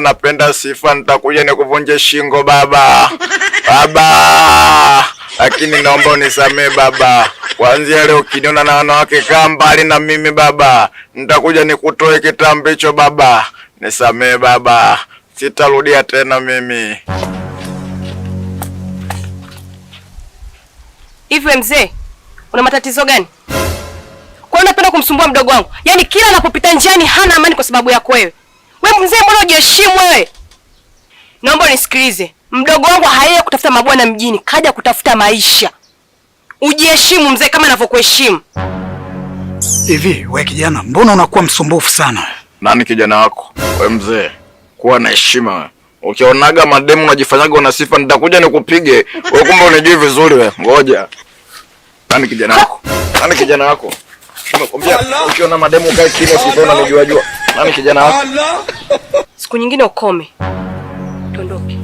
napenda sifa, nitakuja nikuvunje shingo baba. Baba, lakini naomba unisamee baba. Kuanzia leo ukiniona na wanawake kaa mbali na mimi baba. Nitakuja nikutoe kitambi hicho baba. Nisamee baba. Sitarudia tena mimi. Hivi mzee, una matatizo gani? Kwa nini unapenda kumsumbua mdogo wangu? Yaani kila anapopita njiani hana amani kwa sababu yako wewe. Wewe mzee, mbona hujiheshimu wewe? Naomba unisikilize. Mdogo wangu haye kutafuta mabwana mjini, kaja kutafuta maisha. Ujiheshimu mzee kama ninavyokuheshimu. Hivi wewe kijana, mbona unakuwa msumbufu sana? Nani kijana wako? Wewe mzee, kuwa na heshima wewe. Ukionaga mademu unajifanyaga una sifa, nitakuja nikupige. Wewe kumbe unijui vizuri wewe. Ngoja. Nani kijana wako? Nani kijana wako? Nimekwambia ukiona mademu kae kimya, usiona unijua. Nani kijana wako? Siku nyingine ukome. Tuondoke.